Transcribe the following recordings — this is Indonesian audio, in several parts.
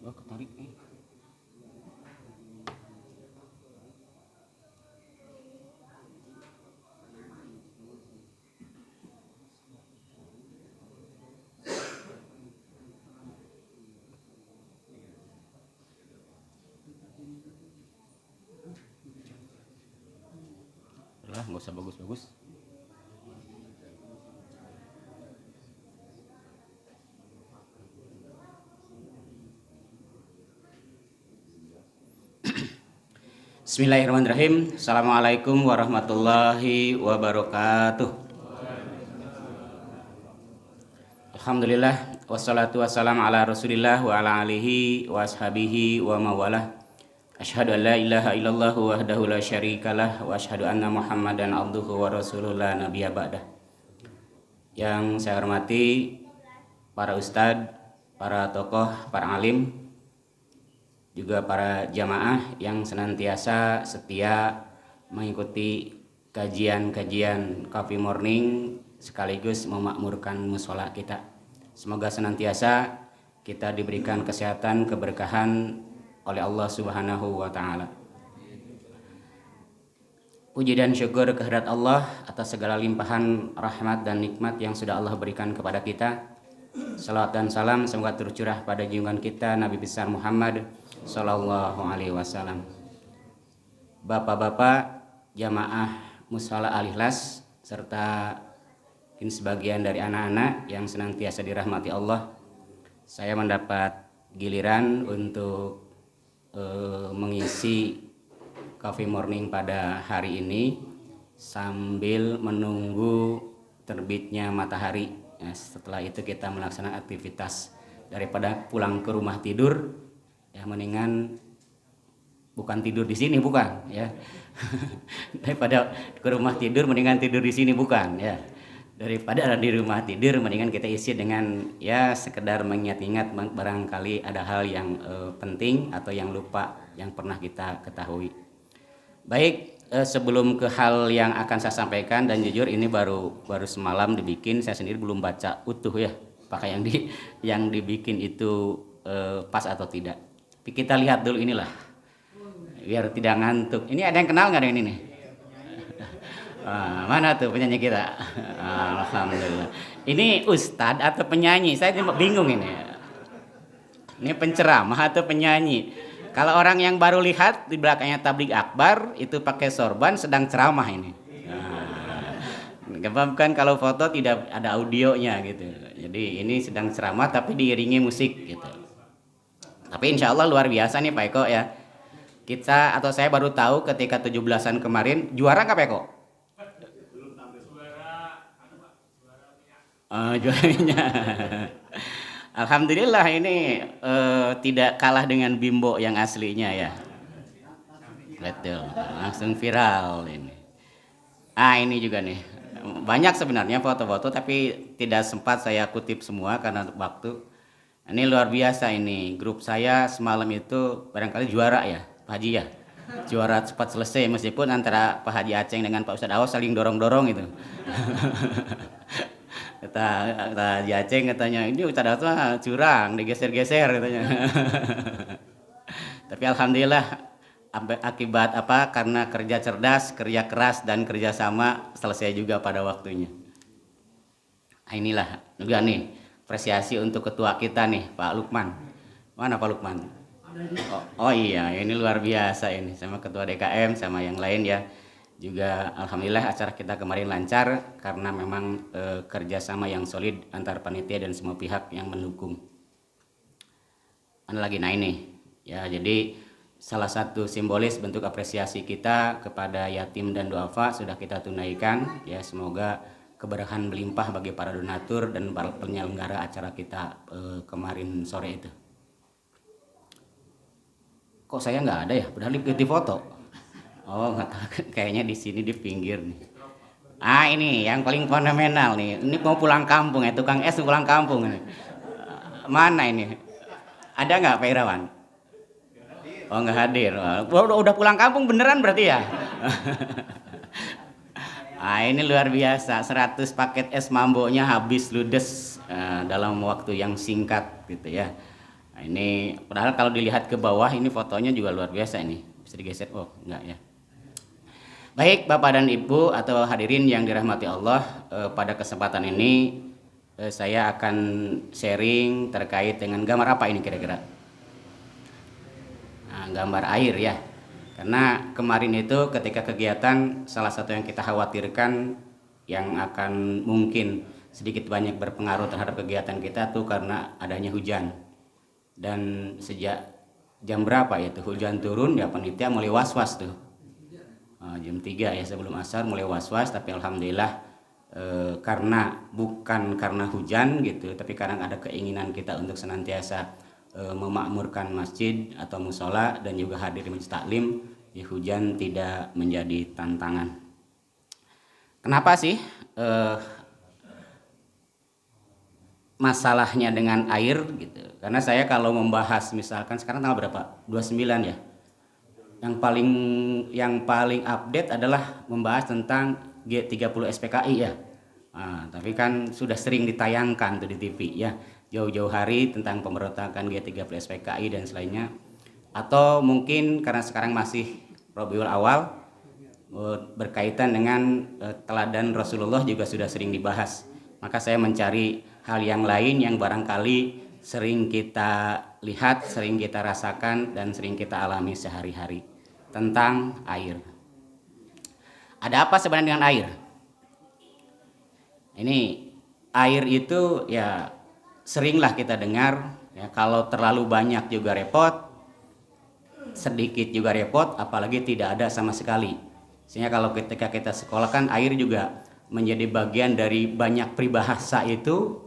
Oh, ketarik. Lah, nggak usah bagus-bagus. Bismillahirrahmanirrahim. Assalamualaikum warahmatullahi wabarakatuh. Alhamdulillah wassalatu wassalamu ala Rasulillah wa ala alihi wa ashabihi wa mawalah. Asyhadu an la ilaha illallah wahdahu la syarikalah wa asyhadu anna Muhammadan abduhu wa rasuluhu la nabiyya ba'dah. Yang saya hormati para ustadz, para tokoh, para alim, juga para jamaah yang senantiasa setia mengikuti kajian-kajian Coffee Morning sekaligus memakmurkan mushola kita. Semoga senantiasa kita diberikan kesehatan, keberkahan oleh Allah Subhanahu wa Ta'ala. Puji dan syukur kehadirat Allah atas segala limpahan rahmat dan nikmat yang sudah Allah berikan kepada kita. Salawat dan salam semoga tercurah pada junjungan kita Nabi besar Muhammad Sallallahu Alaihi Wasallam. Bapak-bapak jamaah mushola Al-Ikhlas serta mungkin sebagian dari anak-anak yang senantiasa dirahmati Allah, saya mendapat giliran untuk mengisi Coffee Morning pada hari ini sambil menunggu terbitnya matahari. Ya, setelah itu kita melaksanakan aktivitas. Daripada pulang ke rumah tidur, ya mendingan bukan tidur di sini, bukan ya. Daripada ke rumah tidur mendingan tidur di sini, bukan ya. Daripada di rumah tidur mendingan kita isi dengan ya sekedar mengingat-ingat barangkali ada hal yang penting atau yang lupa yang pernah kita ketahui. Baik, sebelum ke hal yang akan saya sampaikan, dan jujur ini baru semalam dibikin, saya sendiri belum baca utuh ya apakah yang dibikin itu pas atau tidak. Tapi kita lihat dulu inilah biar tidak ngantuk. Ini ada yang kenal nggak dengan ini nih? Mana tuh penyanyi kita? Alhamdulillah. Ini ustadz atau penyanyi? Saya bingung ini. Ini penceramah atau penyanyi? Kalau orang yang baru lihat di belakangnya tabligh akbar itu pakai sorban sedang ceramah ini. Bukan kalau foto tidak ada audionya gitu. Jadi ini sedang ceramah tapi diiringi musik gitu. Tapi insya Allah luar biasa nih Pak Eko ya. Kita atau saya baru tahu ketika 17-an kemarin juara nggak Pak Eko? Juaranya. Alhamdulillah ini tidak kalah dengan Bimbo yang aslinya ya. Betul, langsung viral ini. Ini juga nih. Banyak sebenarnya foto-foto tapi tidak sempat saya kutip semua karena waktu. Ini luar biasa ini. Grup saya semalam itu barangkali juara ya, Pak Haji ya. Juara cepat selesai meskipun antara Pak Haji Aceng dengan Pak Ustadz Awas saling dorong-dorong itu. Kata Haji Aceng katanya, ini Ustadz Awas curang, digeser-geser katanya. Tapi alhamdulillah akibat apa? Karena kerja cerdas, kerja keras dan kerja sama selesai juga pada waktunya. Inilah juga nih apresiasi untuk ketua kita nih Pak Lukman. Mana Pak Lukman? Oh iya, ini luar biasa ini sama ketua DKM sama yang lain ya. Juga alhamdulillah acara kita kemarin lancar karena memang kerjasama yang solid antar panitia dan semua pihak yang mendukung. Mana lagi? Nah ini ya, jadi salah satu simbolis bentuk apresiasi kita kepada yatim dan duafa sudah kita tunaikan ya. Semoga keberkahan melimpah bagi para donatur dan para penyelenggara acara kita kemarin sore itu. Kok saya nggak ada ya? Padahal di foto. Oh nggak tahu, kayaknya di sini di pinggir nih. Ini yang paling fenomenal nih. Ini mau pulang kampung ya, tukang es pulang kampung nih. Mana ini? Ada nggak Pak Irawan? Oh nggak hadir. Udah pulang kampung beneran berarti ya? Ini luar biasa. 100 paket es mambonya habis ludes dalam waktu yang singkat gitu ya. Nah, ini padahal kalau dilihat ke bawah ini fotonya juga luar biasa ini. Bisa digeser. Oh, enggak ya. Baik, Bapak dan Ibu atau hadirin yang dirahmati Allah, pada kesempatan ini saya akan sharing terkait dengan gambar apa ini kira-kira? Nah, gambar air ya. Karena kemarin itu ketika kegiatan salah satu yang kita khawatirkan yang akan mungkin sedikit banyak berpengaruh terhadap kegiatan kita tuh karena adanya hujan. Dan sejak jam berapa ya tuh hujan turun ya panitia mulai was-was tuh. Jam 3 ya sebelum asar mulai was-was, tapi alhamdulillah karena bukan karena hujan gitu, tapi kadang ada keinginan kita untuk senantiasa memakmurkan masjid atau musola dan juga hadir di majlis taklim, ya hujan tidak menjadi tantangan. Kenapa sih masalahnya dengan air gitu? Karena saya kalau membahas misalkan sekarang tanggal berapa? 29 ya. Yang paling update adalah membahas tentang G30 SPKI ya. Nah, tapi kan sudah sering ditayangkan tuh di TV ya, jauh-jauh hari tentang pemberontakan G30 SPKI dan selainnya. Atau mungkin karena sekarang masih Rabiul Awal, berkaitan dengan teladan Rasulullah juga sudah sering dibahas. Maka saya mencari hal yang lain yang barangkali sering kita lihat, sering kita rasakan, dan sering kita alami sehari-hari tentang air. Ada apa sebenarnya dengan air? Ini air itu ya seringlah kita dengar ya, kalau terlalu banyak juga repot, sedikit juga repot, apalagi tidak ada sama sekali. Sehingga kalau ketika kita sekolah kan air juga menjadi bagian dari banyak peribahasa itu,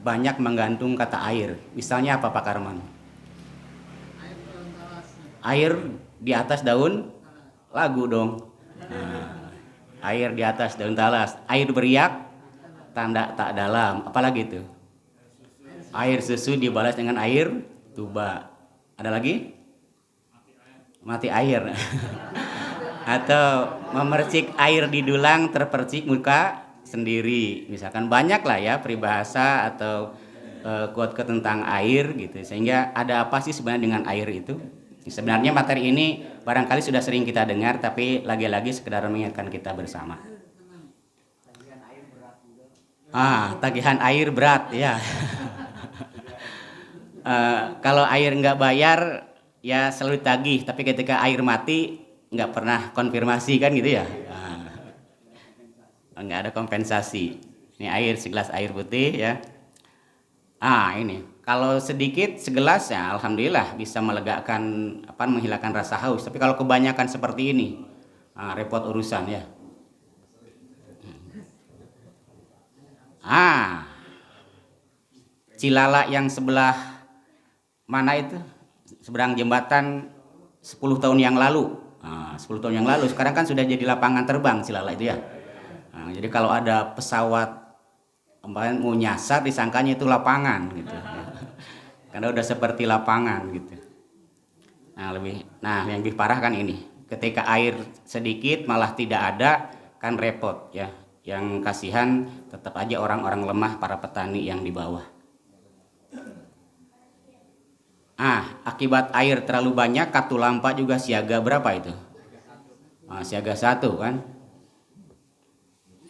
banyak menggantung kata air. Misalnya apa Pak Karman? Air di atas daun lagu dong. Nah, air di atas daun talas, air beriak tanda tak dalam, apalagi itu? Air susu dibalas dengan air tuba. Ada lagi? Mati air. Atau memercik air di dulang terpercik muka sendiri. Misalkan banyak lah ya peribahasa atau quote tentang air gitu. Sehingga ada apa sih sebenarnya dengan air itu? Sebenarnya materi ini barangkali sudah sering kita dengar, tapi lagi-lagi sekedar mengingatkan kita bersama. Tagihan air berat ya. Kalau air nggak bayar ya selalu ditagih, tapi ketika air mati nggak pernah konfirmasi kan gitu ya. Nggak ada kompensasi. Ini air, segelas air putih ya. Ini kalau sedikit segelas ya alhamdulillah bisa melegakan menghilangkan rasa haus. Tapi kalau kebanyakan seperti ini, repot urusan ya. Cilala yang sebelah mana itu? Seberang jembatan 10 tahun yang lalu. 10 tahun yang lalu, sekarang kan sudah jadi lapangan terbang Cilala itu ya. Jadi kalau ada pesawat mau nyasar disangkanya itu lapangan gitu. Karena udah seperti lapangan gitu. Yang lebih parah kan ini. Ketika air sedikit malah tidak ada kan repot ya. Yang kasihan tetap aja orang-orang lemah, para petani yang di bawah. Akibat air terlalu banyak, Katulampa juga siaga berapa itu? Siaga 1 kan.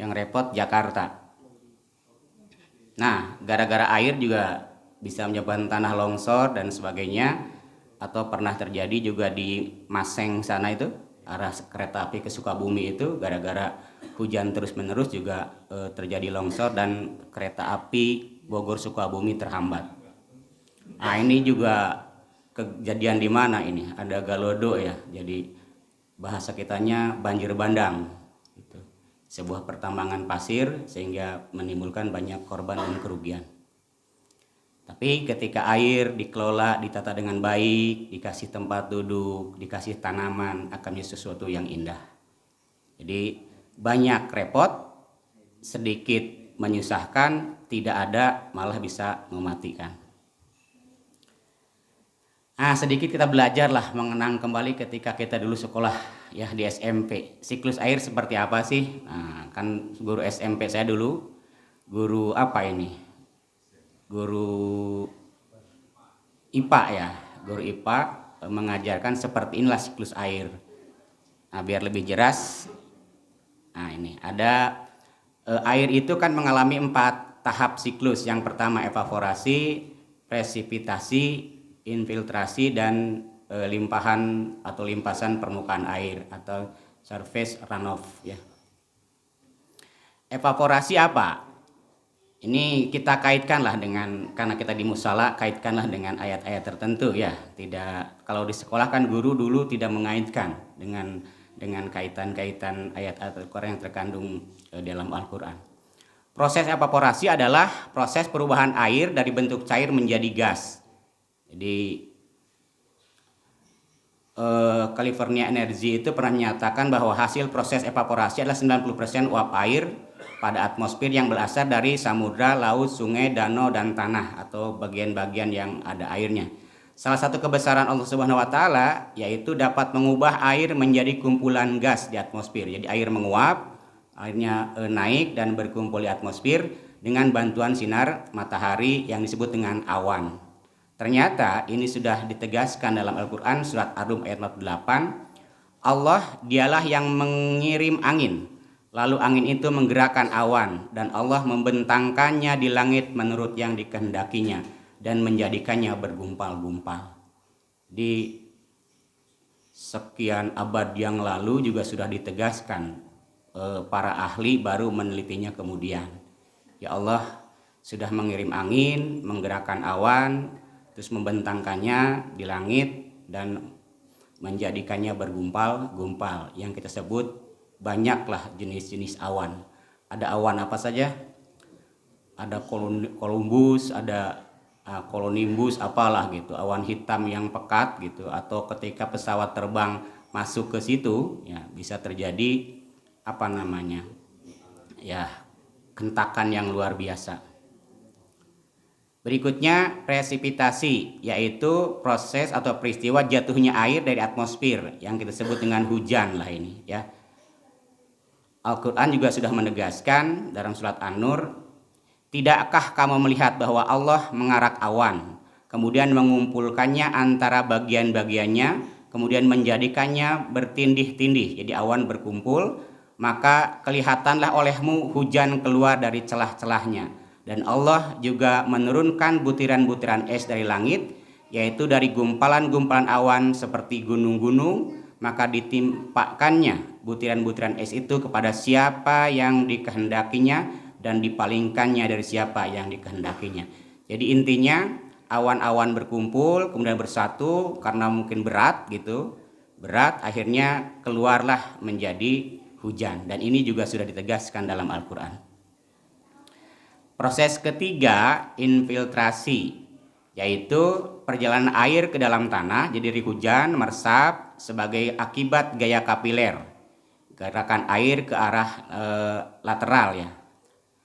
Yang repot Jakarta. Gara-gara air juga bisa menyebabkan tanah longsor dan sebagainya. Atau pernah terjadi juga di Maseng sana itu, arah kereta api ke Sukabumi itu, gara-gara hujan terus-menerus juga terjadi longsor dan kereta api Bogor Sukabumi terhambat. Ini juga kejadian di mana ini? Ada Galodo ya, jadi bahasa kitanya banjir bandang. Sebuah pertambangan pasir sehingga menimbulkan banyak korban dan kerugian. Tapi ketika air dikelola, ditata dengan baik, dikasih tempat duduk, dikasih tanaman, akan menjadi sesuatu yang indah. Jadi banyak repot, sedikit menyusahkan, tidak ada malah bisa mematikan. Sedikit kita belajarlah mengenang kembali ketika kita dulu sekolah ya di SMP. Siklus air seperti apa sih? Kan guru SMP saya dulu, guru apa ini? Guru IPA ya, guru IPA mengajarkan seperti inilah siklus air. Nah, biar lebih jelas, nah ini ada air itu kan mengalami 4 tahap siklus. Yang pertama evaporasi, presipitasi, infiltrasi, dan limpahan atau limpasan permukaan air atau surface runoff ya. Evaporasi apa? Ini kita kaitkanlah dengan, karena kita di musala, kaitkanlah dengan ayat-ayat tertentu ya. Tidak, kalau di sekolah kan guru dulu tidak mengaitkan dengan kaitan-kaitan ayat-ayat Al-Quran yang terkandung dalam Al-Quran. Proses evaporasi adalah proses perubahan air dari bentuk cair menjadi gas. Jadi California Energy itu pernah menyatakan bahwa hasil proses evaporasi adalah 90% uap air pada atmosfer yang berasal dari samudra, laut, sungai, danau, dan tanah atau bagian-bagian yang ada airnya. Salah satu kebesaran Allah Subhanahu wa taala yaitu dapat mengubah air menjadi kumpulan gas di atmosfer. Jadi air menguap, airnya naik dan berkumpul di atmosfer dengan bantuan sinar matahari yang disebut dengan awan. Ternyata ini sudah ditegaskan dalam Al-Quran surat Ar-Rum ayat 48. Allah dialah yang mengirim angin, lalu angin itu menggerakkan awan, dan Allah membentangkannya di langit menurut yang dikehendakinya dan menjadikannya bergumpal-gumpal. Di sekian abad yang lalu juga sudah ditegaskan, para ahli baru menelitinya kemudian. Ya Allah sudah mengirim angin, menggerakkan awan, terus membentangkannya di langit dan menjadikannya bergumpal-gumpal, yang kita sebut banyaklah jenis-jenis awan. Ada awan apa saja? Ada columbus, ada cumulonimbus, apalah gitu, awan hitam yang pekat gitu, atau ketika pesawat terbang masuk ke situ ya bisa terjadi apa namanya ya, hentakan yang luar biasa. Berikutnya presipitasi, yaitu proses atau peristiwa jatuhnya air dari atmosfer yang kita sebut dengan hujan lah ini ya. Al-Quran juga sudah menegaskan dalam surat An-Nur, tidakkah kamu melihat bahwa Allah mengarak awan, kemudian mengumpulkannya antara bagian-bagiannya, kemudian menjadikannya bertindih-tindih, jadi awan berkumpul, maka kelihatanlah olehmu hujan keluar dari celah-celahnya. Dan Allah juga menurunkan butiran-butiran es dari langit, yaitu dari gumpalan-gumpalan awan seperti gunung-gunung, maka ditimpakannya butiran-butiran es itu kepada siapa yang dikehendakinya dan dipalingkannya dari siapa yang dikehendakinya. Jadi intinya awan-awan berkumpul kemudian bersatu karena mungkin berat gitu, berat akhirnya keluarlah menjadi hujan, dan ini juga sudah ditegaskan dalam Al-Quran. Proses ketiga infiltrasi, yaitu perjalanan air ke dalam tanah. Jadi dari hujan meresap sebagai akibat gaya kapiler, gerakan air ke arah lateral ya.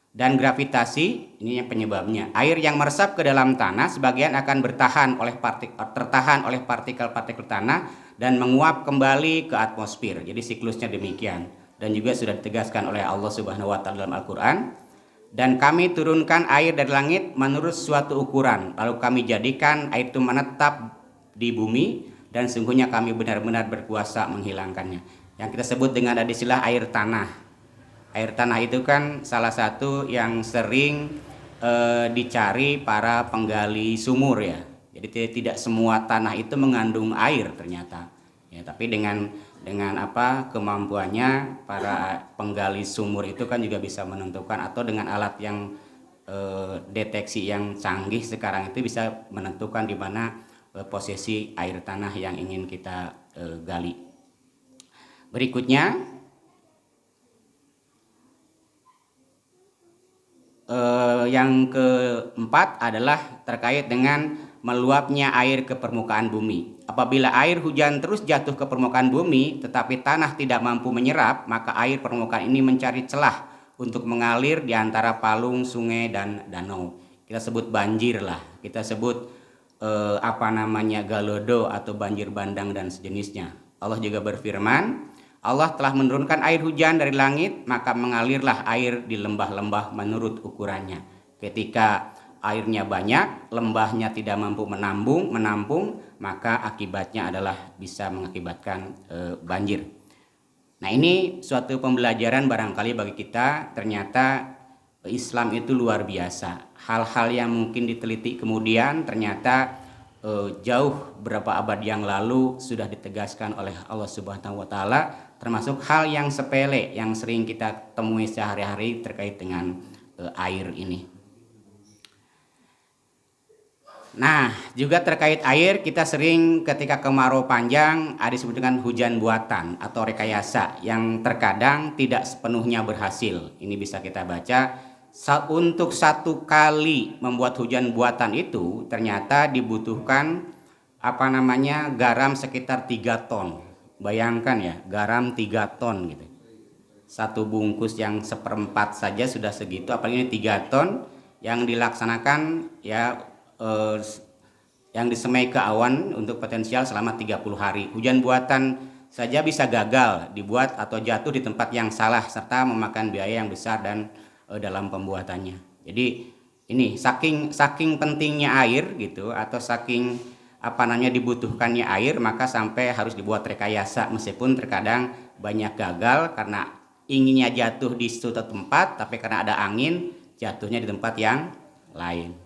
Dan gravitasi, ini yang penyebabnya. Air yang meresap ke dalam tanah sebagian akan tertahan oleh partikel-partikel tanah dan menguap kembali ke atmosfer. Jadi siklusnya demikian, dan juga sudah ditegaskan oleh Allah Subhanahu wa taala dalam Al-Qur'an. Dan kami turunkan air dari langit menurut suatu ukuran, lalu kami jadikan air itu menetap di bumi, dan sungguhnya kami benar-benar berkuasa menghilangkannya. Yang kita sebut dengan ada istilah air tanah. Air tanah itu kan salah satu yang sering dicari para penggali sumur ya. Jadi tidak semua tanah itu mengandung air ternyata. Ya, tapi dengan kemampuannya para penggali sumur itu kan juga bisa menentukan, atau dengan alat yang deteksi yang canggih sekarang itu bisa menentukan di mana posisi air tanah yang ingin kita gali. Berikutnya yang keempat adalah terkait dengan meluapnya air ke permukaan bumi. Apabila air hujan terus jatuh ke permukaan bumi tetapi tanah tidak mampu menyerap, maka air permukaan ini mencari celah untuk mengalir di antara palung, sungai, dan danau. Kita sebut banjir lah, kita sebut galodo atau banjir bandang dan sejenisnya. Allah juga berfirman, Allah telah menurunkan air hujan dari langit, maka mengalirlah air di lembah-lembah menurut ukurannya. Ketika airnya banyak, lembahnya tidak mampu menampung, maka akibatnya adalah bisa mengakibatkan banjir. Nah, ini suatu pembelajaran barangkali bagi kita, ternyata Islam itu luar biasa. Hal-hal yang mungkin diteliti kemudian ternyata jauh beberapa abad yang lalu sudah ditegaskan oleh Allah Subhanahu wa taala, termasuk hal yang sepele yang sering kita temui sehari-hari terkait dengan air ini. Nah, juga terkait air, kita sering ketika kemarau panjang ada disebut dengan hujan buatan atau rekayasa yang terkadang tidak sepenuhnya berhasil. Ini bisa kita baca, untuk satu kali membuat hujan buatan itu ternyata dibutuhkan garam sekitar 3 ton. Bayangkan ya, garam 3 ton gitu. Satu bungkus yang 1/4 saja sudah segitu, apalagi ini 3 ton yang dilaksanakan yang disemai ke awan untuk potensial selama 30 hari. Hujan buatan saja bisa gagal dibuat atau jatuh di tempat yang salah serta memakan biaya yang besar dan dalam pembuatannya. Jadi ini saking pentingnya air gitu, atau saking dibutuhkannya air, maka sampai harus dibuat rekayasa meskipun terkadang banyak gagal karena inginnya jatuh di suatu tempat tapi karena ada angin jatuhnya di tempat yang lain.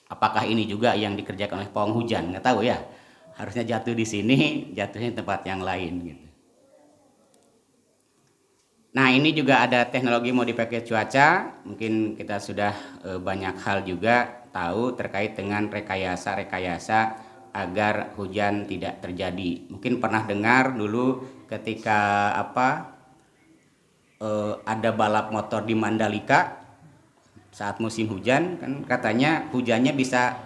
Apakah ini juga yang dikerjakan oleh pawang hujan? Nggak tahu ya. Harusnya jatuh di sini, jatuhnya di tempat yang lain gitu. Nah, ini juga ada teknologi modifikasi cuaca. Mungkin kita sudah banyak hal juga tahu terkait dengan rekayasa agar hujan tidak terjadi. Mungkin pernah dengar dulu ketika ada balap motor di Mandalika saat musim hujan, kan katanya hujannya bisa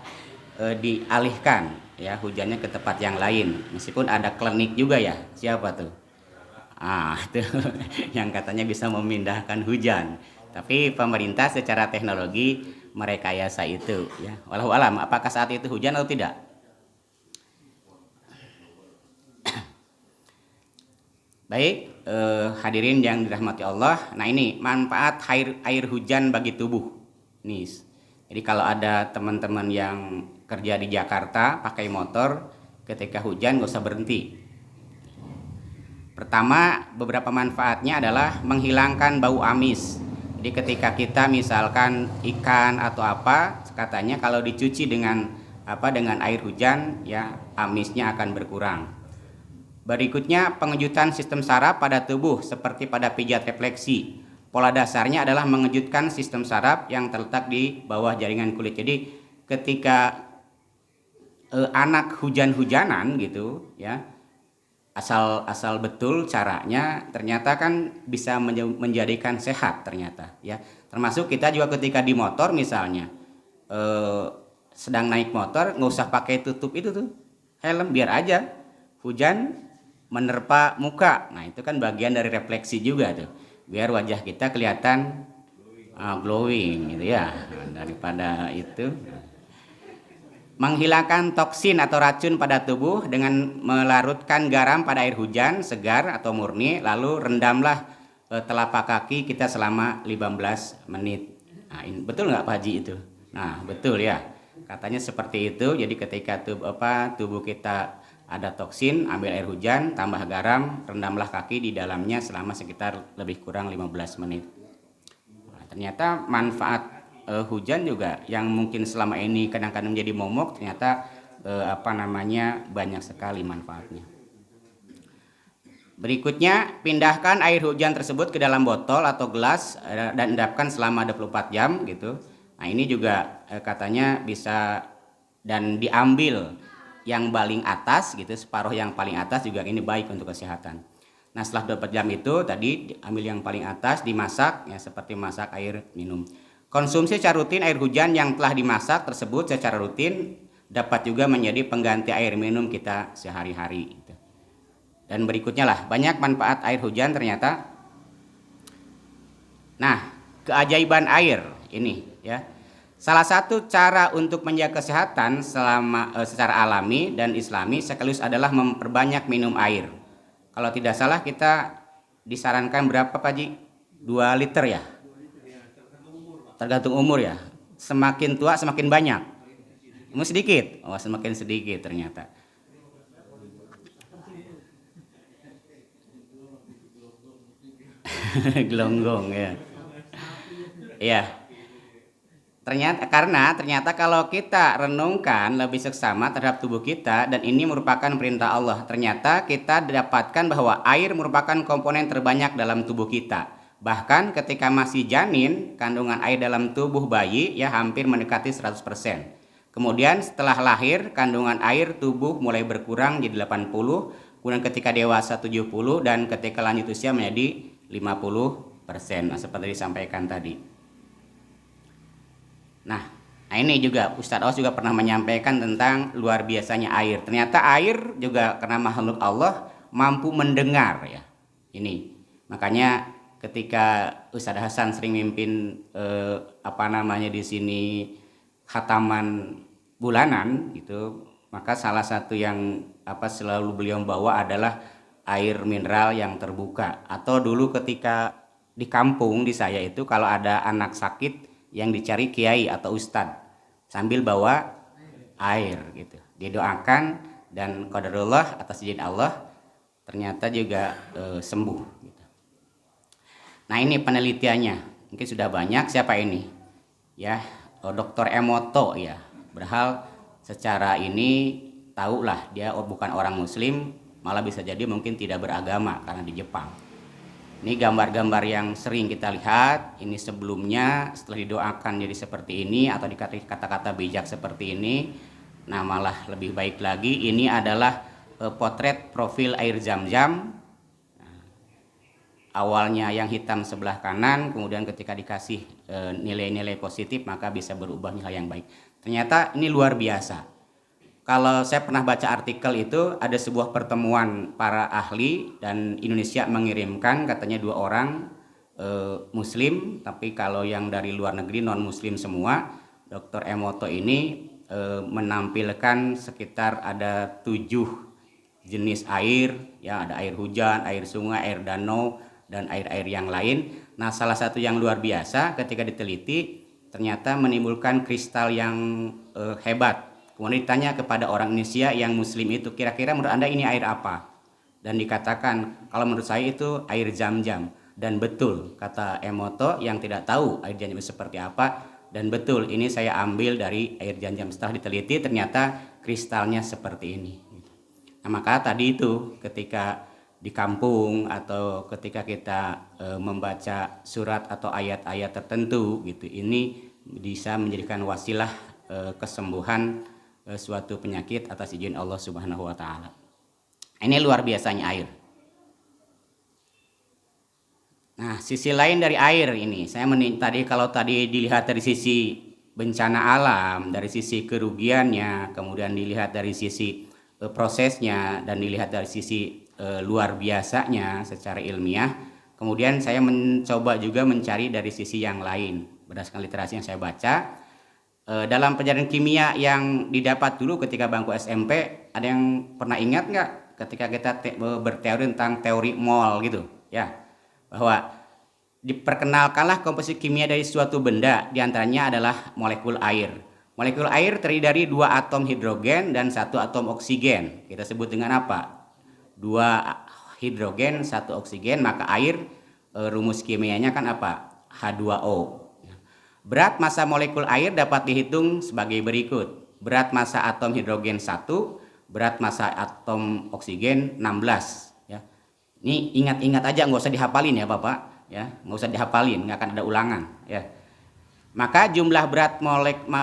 dialihkan ya, hujannya ke tempat yang lain, meskipun ada klinik juga ya, siapa tuh itu yang katanya bisa memindahkan hujan, tapi pemerintah secara teknologi merekayasa itu ya. Walau alam apakah saat itu hujan atau tidak. Baik, hadirin yang dirahmati Allah. Nah, ini manfaat air hujan bagi tubuh. Nih, jadi kalau ada teman-teman yang kerja di Jakarta pakai motor, ketika hujan gak usah berhenti. Pertama, beberapa manfaatnya adalah menghilangkan bau amis. Jadi ketika kita misalkan ikan atau apa, katanya kalau dicuci dengan air hujan ya, amisnya akan berkurang. Berikutnya, pengejutan sistem saraf pada tubuh seperti pada pijat refleksi. Pola dasarnya adalah mengejutkan sistem saraf yang terletak di bawah jaringan kulit. Jadi ketika anak hujan-hujanan gitu ya, asal betul caranya, ternyata kan bisa menjadikan sehat ternyata ya. Termasuk kita juga ketika di motor misalnya sedang naik motor, nggak usah pakai tutup itu tuh helm, biar aja hujan menerpa muka. Nah, itu kan bagian dari refleksi juga tuh, biar wajah kita kelihatan glowing gitu ya. Daripada itu, menghilangkan toksin atau racun pada tubuh dengan melarutkan garam pada air hujan segar atau murni, lalu rendamlah telapak kaki kita selama 15 menit. Nah, ini betul nggak Pak Haji itu? Nah, betul ya, katanya seperti itu. Jadi ketika tubuh kita ada toksin, ambil air hujan, tambah garam, rendamlah kaki di dalamnya selama sekitar lebih kurang 15 menit. Nah, ternyata manfaat hujan juga yang mungkin selama ini kadang-kadang menjadi momok, ternyata banyak sekali manfaatnya. Berikutnya, pindahkan air hujan tersebut ke dalam botol atau gelas dan endapkan selama 24 jam gitu. Nah, ini juga katanya bisa dan diambil yang paling atas gitu, separuh yang paling atas juga ini baik untuk kesehatan. Nah, setelah 24 jam itu tadi diambil yang paling atas, dimasak ya seperti masak air minum. Konsumsi secara rutin air hujan yang telah dimasak tersebut secara rutin dapat juga menjadi pengganti air minum kita sehari-hari gitu. Dan berikutnya lah, banyak manfaat air hujan ternyata. Nah, keajaiban air ini ya. Salah satu cara untuk menjaga kesehatan secara alami dan islami sekaligus adalah memperbanyak minum air. Kalau tidak salah kita disarankan berapa Pak Ji? 2 liter ya? Tergantung umur ya. semakin tua semakin banyak. Umur sedikit, oh semakin sedikit ternyata. Gelonggong ya. Iya. Ternyata kalau kita renungkan lebih seksama terhadap tubuh kita, dan ini merupakan perintah Allah. Ternyata kita dapatkan bahwa air merupakan komponen terbanyak dalam tubuh kita. Bahkan ketika masih janin, kandungan air dalam tubuh bayi ya hampir mendekati 100%. Kemudian setelah lahir, kandungan air tubuh mulai berkurang jadi 80, kemudian ketika dewasa 70, dan ketika lanjut usia menjadi 50%. Nah, seperti disampaikan tadi. Nah, ini juga Ustadz Aus juga pernah menyampaikan tentang luar biasanya air. Ternyata air juga karena makhluk Allah mampu mendengar ya. Ini makanya ketika Ustadz Hasan sering mimpin di sini khataman bulanan gitu, maka salah satu yang selalu beliau bawa adalah air mineral yang terbuka. Atau dulu ketika di kampung di saya itu kalau ada anak sakit yang dicari kiai atau ustadz sambil bawa air gitu, didoakan, dan qadarullah atas izin Allah ternyata juga sembuh gitu. Nah, ini penelitiannya mungkin sudah banyak. Siapa ini ya? Dr. Emoto ya. Berhal secara ini tahulah dia bukan orang muslim, malah bisa jadi mungkin tidak beragama karena di Jepang. Ini gambar-gambar yang sering kita lihat, ini sebelumnya setelah didoakan jadi seperti ini atau dikasih kata-kata bijak seperti ini. Nah, malah lebih baik lagi, ini adalah potret profil air Zam-Zam. Nah, awalnya yang hitam sebelah kanan, kemudian ketika dikasih nilai-nilai positif maka bisa berubah nilai yang baik. Ternyata ini luar biasa. Kalau saya pernah baca artikel itu ada sebuah pertemuan para ahli dan Indonesia mengirimkan katanya 2 orang muslim, tapi kalau yang dari luar negeri non muslim semua. Dr. Emoto ini menampilkan sekitar ada 7 jenis air ya, ada air hujan, air sungai, air danau, dan air-air yang lain. Nah, salah satu yang luar biasa ketika diteliti ternyata menimbulkan kristal yang hebat. Kemudian ditanya kepada orang Indonesia yang muslim itu, kira-kira menurut Anda ini air apa? Dan dikatakan, kalau menurut saya itu air Zam-Zam. Dan betul, kata Emoto yang tidak tahu air Zam-Zam seperti apa. Dan betul, ini saya ambil dari air Zam-Zam. Setelah diteliti ternyata kristalnya seperti ini. Nah, maka tadi itu ketika di kampung atau ketika kita membaca surat atau ayat-ayat tertentu gitu, ini bisa menjadikan wasilah kesembuhan suatu penyakit atas izin Allah Subhanahu wa taala. Ini luar biasanya air. Nah, sisi lain dari air ini, saya kalau tadi dilihat dari sisi bencana alam, dari sisi kerugiannya, kemudian dilihat dari sisi prosesnya, dan dilihat dari sisi luar biasanya secara ilmiah, kemudian saya mencoba juga mencari dari sisi yang lain berdasarkan literasi yang saya baca. Dalam pelajaran kimia yang didapat dulu ketika bangku SMP, ada yang pernah ingat nggak ketika kita berteori tentang teori mol gitu ya, bahwa diperkenalkanlah komposisi kimia dari suatu benda, diantaranya adalah molekul air. Molekul air terdiri dari 2 atom hidrogen dan 1 atom oksigen. Kita sebut dengan apa? 2 hidrogen 1 oksigen, maka air rumus kimianya kan apa? H2O. Berat massa molekul air dapat dihitung sebagai berikut. Berat massa atom hidrogen 1, berat massa atom oksigen 16 ya. Ini ingat-ingat aja, nggak usah dihafalin ya Bapak ya, nggak usah dihafalin, nggak akan ada ulangan ya. Maka jumlah berat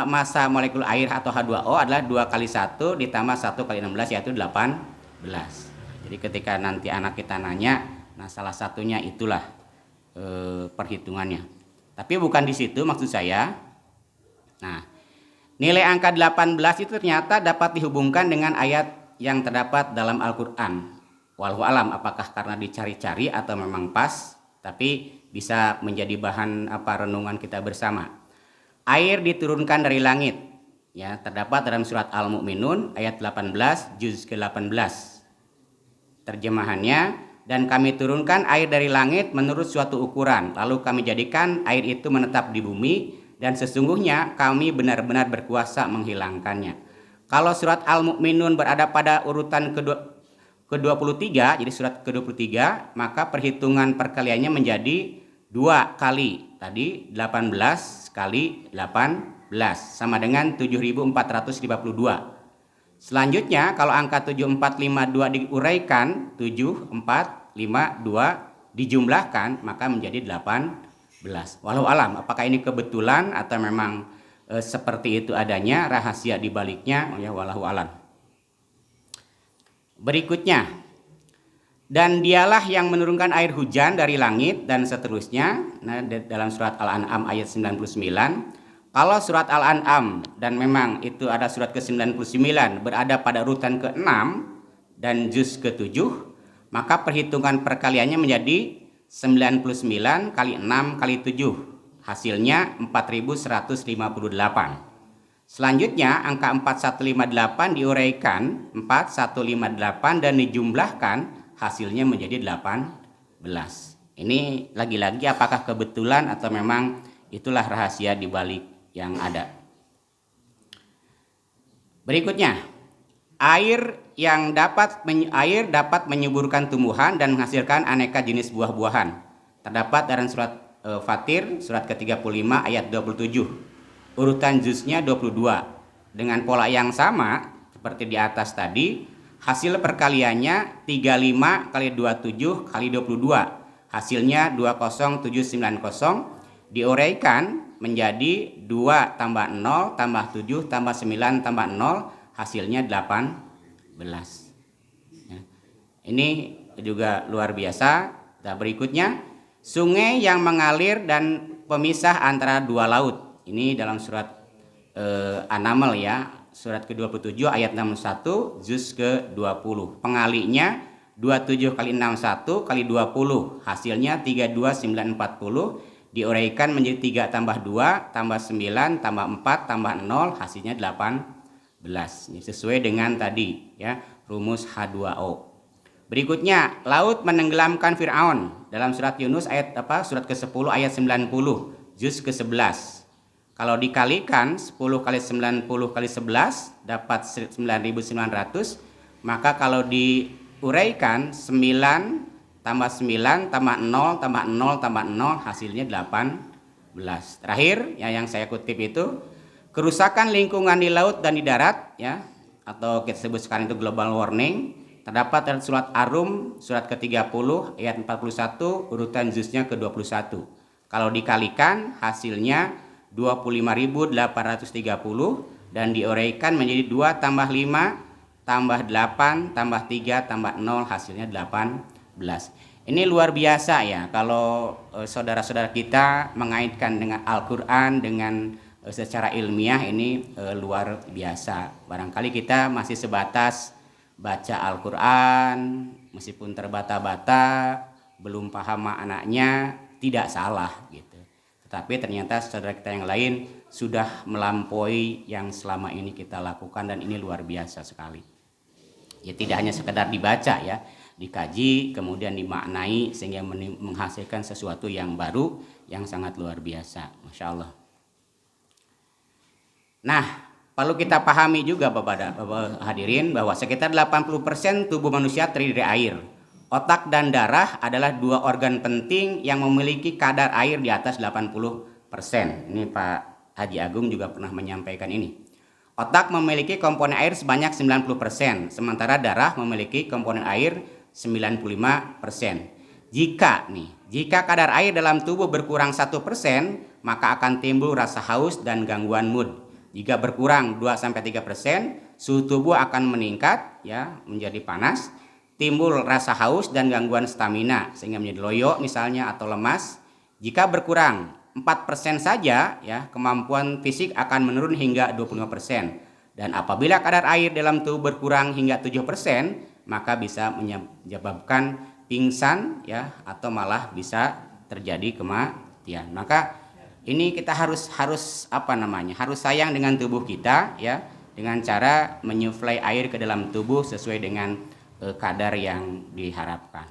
massa molekul air atau H2O adalah 2 kali 1 ditambah 1 kali 16 yaitu 18. Jadi ketika nanti anak kita nanya, nah salah satunya itulah perhitungannya. Tapi bukan di situ maksud saya. Nah, nilai angka 18 itu ternyata dapat dihubungkan dengan ayat yang terdapat dalam Al-Quran. Wallahu alam apakah karena dicari-cari atau memang pas, tapi bisa menjadi bahan renungan kita bersama. Air diturunkan dari langit. Ya, terdapat dalam surat Al-Mu'minun ayat 18 juz ke-18. Terjemahannya, dan kami turunkan air dari langit menurut suatu ukuran, lalu kami jadikan air itu menetap di bumi, dan sesungguhnya kami benar-benar berkuasa menghilangkannya. Kalau surat Al-Mu'minun berada pada urutan ke-23, jadi surat ke-23, maka perhitungan perkaliannya menjadi 2 kali. Tadi 18 kali 18 sama dengan 7.452. Selanjutnya kalau angka 7452 diuraikan, 7452 dijumlahkan, maka menjadi 18. Walau alam, apakah ini kebetulan atau memang seperti itu adanya, rahasia di baliknya, ya walau alam. Berikutnya, dan dialah yang menurunkan air hujan dari langit dan seterusnya. Nah, dalam surat Al-An'am ayat 99. Kalau surat Al-An'am dan memang itu ada surat ke-99 berada pada urutan ke-6 dan juz ke-7, maka perhitungan perkaliannya menjadi 99 kali 6 kali 7. Hasilnya 4158. Selanjutnya angka 4158 diuraikan 4158 dan dijumlahkan, hasilnya menjadi 18. Ini lagi-lagi apakah kebetulan atau memang itulah rahasia di balik yang ada. Berikutnya, air dapat menyuburkan tumbuhan dan menghasilkan aneka jenis buah-buahan. Terdapat dalam surat Fatir surat ke-35 ayat 27. Urutan juznya 22. Dengan pola yang sama seperti di atas tadi, hasil perkaliannya 35 kali 27 kali 22. Hasilnya 20790 diuraikan menjadi 2 tambah 0 tambah 7 tambah 9 tambah 0, hasilnya 18. Ya. Ini juga luar biasa. Nah, berikutnya, sungai yang mengalir dan pemisah antara dua laut. Ini dalam surat An-Naml ya, surat ke-27 ayat 61 juz ke-20. Pengalinya 27 kali 61 kali 20, hasilnya 32940 diuraikan menjadi 3 tambah 2 tambah 9 tambah 4 tambah 0, hasilnya 18. Ini sesuai dengan tadi ya, rumus H2O. Berikutnya, laut menenggelamkan Fir'aun dalam surat Yunus surat ke-10 ayat 90 juz ke-11. Kalau dikalikan 10 kali 90 kali 11 dapat 9.900, maka kalau diuraikan 9 tambah 9 tambah 0 tambah 0 tambah 0, hasilnya 18. Terakhir yang saya kutip itu, kerusakan lingkungan di laut dan di darat ya, atau kita sebut sekarang itu global warming, terdapat dalam surat Ar-Rum surat ke-30 ayat 41 urutan juznya ke-21. Kalau dikalikan hasilnya 25.830 dan diuraikan menjadi 2 tambah 5 tambah 8 tambah 3 tambah 0, hasilnya 18. Ini luar biasa ya kalau saudara-saudara kita mengaitkan dengan Al-Quran dengan secara ilmiah, ini luar biasa. Barangkali kita masih sebatas baca Al-Quran, meskipun terbata-bata, belum paham maknanya, tidak salah gitu. Tetapi ternyata saudara kita yang lain sudah melampaui yang selama ini kita lakukan, dan ini luar biasa sekali. Ya, tidak hanya sekedar dibaca ya, dikaji kemudian dimaknai sehingga menghasilkan sesuatu yang baru yang sangat luar biasa. Masya Allah. Nah, perlu kita pahami juga Bapak hadirin bahwa sekitar 80% tubuh manusia terdiri dari air. Otak dan darah adalah dua organ penting yang memiliki kadar air di atas 80%. Ini Pak Haji Agung juga pernah menyampaikan ini. Otak memiliki komponen air sebanyak 90%, sementara darah memiliki komponen air 95%. Jika kadar air dalam tubuh berkurang 1%, maka akan timbul rasa haus dan gangguan mood. Jika berkurang 2-3%, suhu tubuh akan meningkat ya, menjadi panas, timbul rasa haus dan gangguan stamina sehingga menjadi loyo misalnya atau lemas. Jika berkurang 4% saja ya, kemampuan fisik akan menurun hingga 25%. Dan apabila kadar air dalam tubuh berkurang hingga 7%, maka bisa menyebabkan pingsan ya, atau malah bisa terjadi kematian. Maka ini kita harus harus sayang dengan tubuh kita ya, dengan cara menyuplai air ke dalam tubuh sesuai dengan kadar yang diharapkan.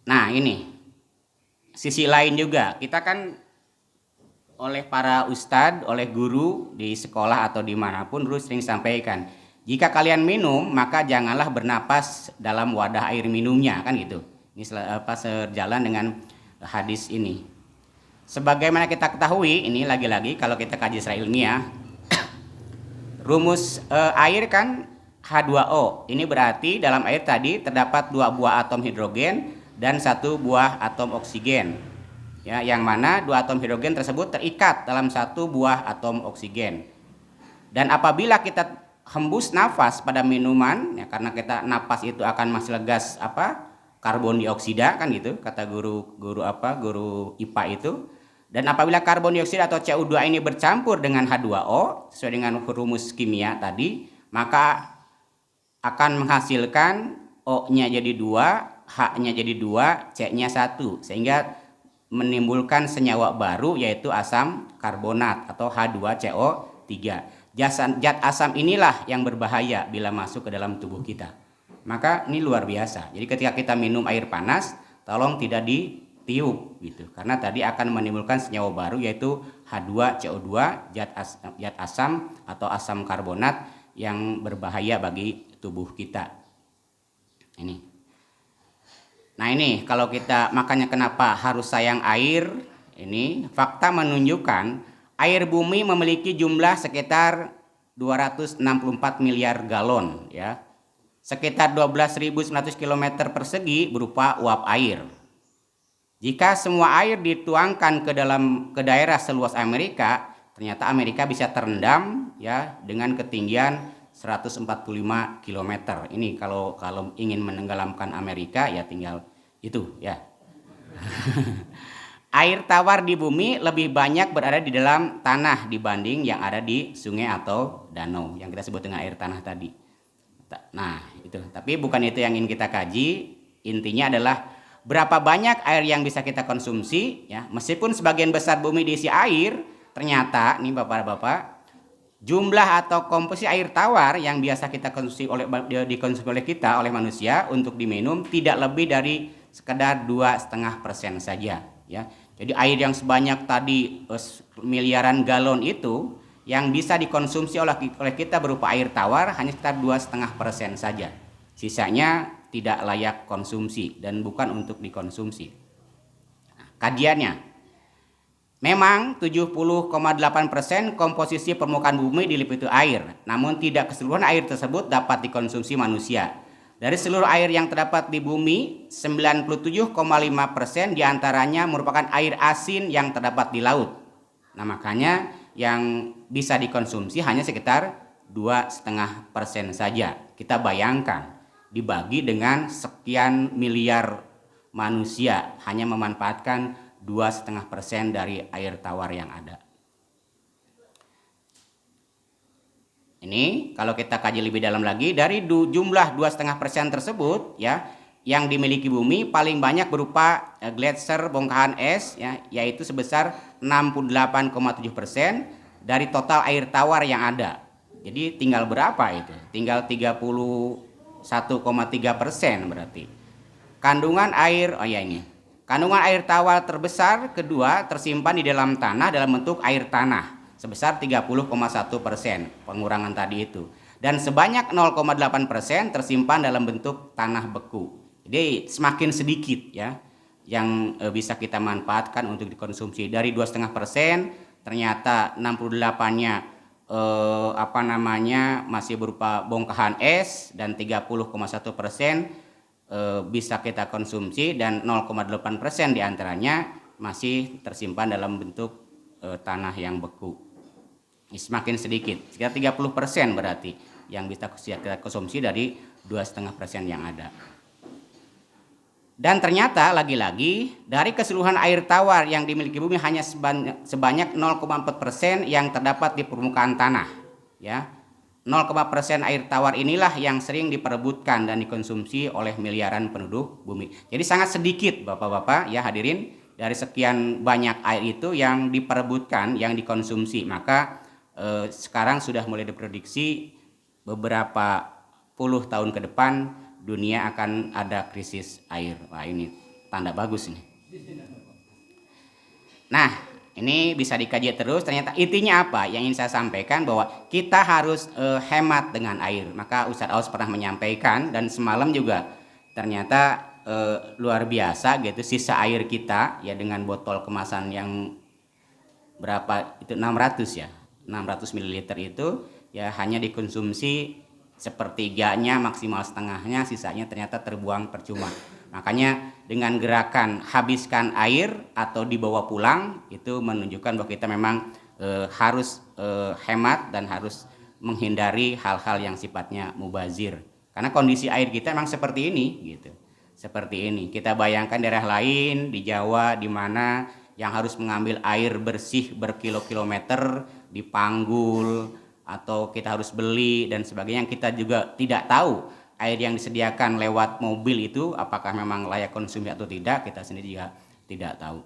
Nah, ini sisi lain juga, kita kan oleh para ustadz, oleh guru di sekolah atau dimanapun dulu sering sampaikan, jika kalian minum maka janganlah bernapas dalam wadah air minumnya, kan gitu. Ini sejalan dengan hadis ini. Sebagaimana kita ketahui, ini lagi-lagi kalau kita kaji secara ilmiah, rumus air kan H2O. Ini berarti dalam air tadi terdapat 2 buah atom hidrogen dan 1 buah atom oksigen. Ya, yang mana 2 atom hidrogen tersebut terikat dalam 1 buah atom oksigen. Dan apabila kita hembus nafas pada minuman, ya, karena kita napas itu akan menghasilkan gas karbon dioksida, kan gitu kata guru IPA itu. Dan apabila karbon dioksida atau CO2 ini bercampur dengan H2O sesuai dengan rumus kimia tadi, maka akan menghasilkan O-nya jadi 2, H-nya jadi 2, C-nya 1, sehingga menimbulkan senyawa baru yaitu asam karbonat atau H2CO3. Zat asam inilah yang berbahaya bila masuk ke dalam tubuh kita. Maka ini luar biasa. Jadi ketika kita minum air panas, tolong tidak ditiup gitu, karena tadi akan menimbulkan senyawa baru yaitu H2CO2, zat asam atau asam karbonat yang berbahaya bagi tubuh kita. Ini. Nah ini kalau kita, makanya kenapa harus sayang air, ini fakta menunjukkan air bumi memiliki jumlah sekitar 264 miliar galon, ya. Sekitar 12.900 km persegi berupa uap air. Jika semua air dituangkan ke daerah seluas Amerika, ternyata Amerika bisa terendam, ya, dengan ketinggian 145 km. Ini kalau ingin menenggelamkan Amerika ya tinggal itu, ya. Air tawar di bumi lebih banyak berada di dalam tanah dibanding yang ada di sungai atau danau yang kita sebut dengan air tanah tadi. Nah, itu. Tapi bukan itu yang ingin kita kaji. Intinya adalah berapa banyak air yang bisa kita konsumsi, ya. Meskipun sebagian besar bumi diisi air, ternyata nih Bapak-bapak, jumlah atau komposisi air tawar yang biasa kita dikonsumsi oleh kita, oleh manusia untuk diminum tidak lebih dari sekedar 2,5% saja, ya. Jadi air yang sebanyak tadi miliaran galon itu yang bisa dikonsumsi oleh kita berupa air tawar hanya sekitar 2,5% saja. Sisanya tidak layak konsumsi dan bukan untuk dikonsumsi. Nah, kajiannya, memang 70,8% komposisi permukaan bumi diliputi air, namun tidak keseluruhan air tersebut dapat dikonsumsi manusia. Dari seluruh air yang terdapat di bumi, 97,5% diantaranya merupakan air asin yang terdapat di laut. Nah, makanya yang bisa dikonsumsi hanya sekitar 2,5% saja. Kita bayangkan, dibagi dengan sekian miliar manusia hanya memanfaatkan 2,5% dari air tawar yang ada. Ini kalau kita kaji lebih dalam lagi, dari jumlah 2,5% tersebut, ya, yang dimiliki bumi paling banyak berupa gletser bongkahan es, ya, yaitu sebesar 68,7% dari total air tawar yang ada. Jadi tinggal berapa itu? Tinggal 31,3% berarti. Kandungan air, kandungan air tawar terbesar kedua tersimpan di dalam tanah dalam bentuk air tanah sebesar 30,1%, pengurangan tadi itu. Dan sebanyak 0,8% tersimpan dalam bentuk tanah beku. Jadi semakin sedikit, ya, yang bisa kita manfaatkan untuk dikonsumsi. Dari 2,5% ternyata 68-nya masih berupa bongkahan es, dan 30,1% bisa kita konsumsi, dan 0,8% diantaranya masih tersimpan dalam bentuk tanah yang beku. Ini semakin sedikit, sekitar 30% berarti yang bisa kita konsumsi dari 2,5% yang ada. Dan ternyata lagi-lagi dari keseluruhan air tawar yang dimiliki bumi hanya sebanyak 0,4% yang terdapat di permukaan tanah, ya. 0,% air tawar inilah yang sering diperebutkan dan dikonsumsi oleh miliaran penduduk bumi. Jadi sangat sedikit Bapak-bapak, ya hadirin, dari sekian banyak air itu yang diperebutkan, yang dikonsumsi. Maka sekarang sudah mulai diprediksi beberapa puluh tahun ke depan dunia akan ada krisis air. Wah, ini tanda bagus nih. Nah, ini bisa dikaji terus. Ternyata intinya apa? Yang ingin saya sampaikan bahwa kita harus hemat dengan air. Maka Ustadz Aus pernah menyampaikan dan semalam juga ternyata luar biasa gitu sisa air kita ya dengan botol kemasan yang berapa itu 600 ya. 600 ml itu ya hanya dikonsumsi sepertiganya maksimal setengahnya, sisanya ternyata terbuang percuma. Makanya dengan gerakan habiskan air atau dibawa pulang itu menunjukkan bahwa kita memang harus hemat dan harus menghindari hal-hal yang sifatnya mubazir. Karena kondisi air kita memang seperti ini gitu. Seperti ini. Kita bayangkan daerah lain di Jawa di mana yang harus mengambil air bersih berkilo-kilometer dipanggul atau kita harus beli dan sebagainya, yang kita juga tidak tahu air yang disediakan lewat mobil itu apakah memang layak konsumsi atau tidak, kita sendiri juga tidak tahu.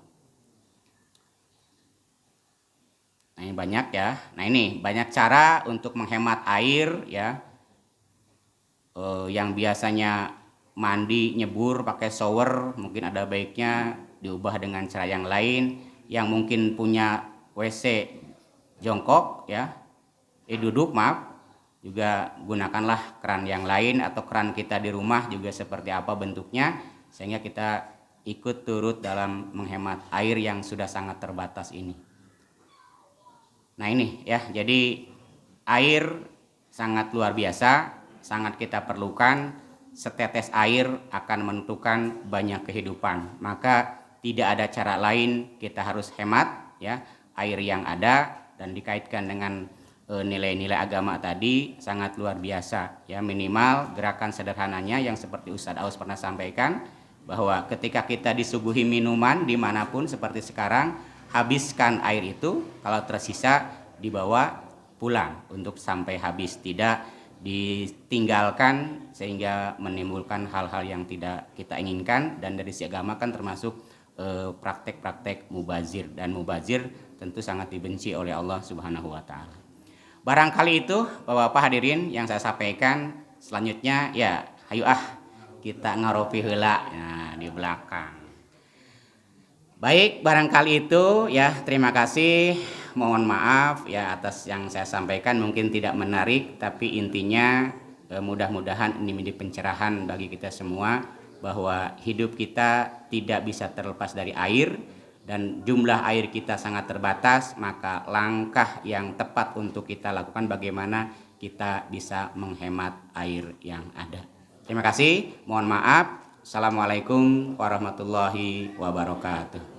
Nah ini banyak ya. Nah ini banyak cara untuk menghemat air ya. Yang biasanya mandi nyebur pakai shower mungkin ada baiknya diubah dengan cara yang lain. Yang mungkin punya WC jongkok ya, duduk maaf, juga gunakanlah keran yang lain atau keran kita di rumah juga seperti apa bentuknya sehingga kita ikut turut dalam menghemat air yang sudah sangat terbatas ini. Nah ini ya, jadi air sangat luar biasa, sangat kita perlukan. Setetes air akan menentukan banyak kehidupan. Maka tidak ada cara lain, kita harus hemat ya air yang ada dan dikaitkan dengan nilai-nilai agama tadi sangat luar biasa ya. Minimal gerakan sederhananya yang seperti Ustadz Aus pernah sampaikan bahwa ketika kita disuguhi minuman dimanapun seperti sekarang, habiskan air itu, kalau tersisa dibawa pulang untuk sampai habis, tidak ditinggalkan sehingga menimbulkan hal-hal yang tidak kita inginkan. Dan dari sisi agama kan termasuk praktek-praktek mubazir, dan mubazir tentu sangat dibenci oleh Allah Subhanahu wa taala. Barangkali itu Bapak-bapak hadirin yang saya sampaikan. Selanjutnya ya ayo kita ngaropi heula nah, di belakang. Baik, barangkali itu ya, terima kasih. Mohon maaf ya atas yang saya sampaikan mungkin tidak menarik, tapi intinya mudah-mudahan ini menjadi pencerahan bagi kita semua bahwa hidup kita tidak bisa terlepas dari air dan jumlah air kita sangat terbatas. Maka langkah yang tepat untuk kita lakukan bagaimana kita bisa menghemat air yang ada. Terima kasih, mohon maaf. Assalamualaikum warahmatullahi wabarakatuh.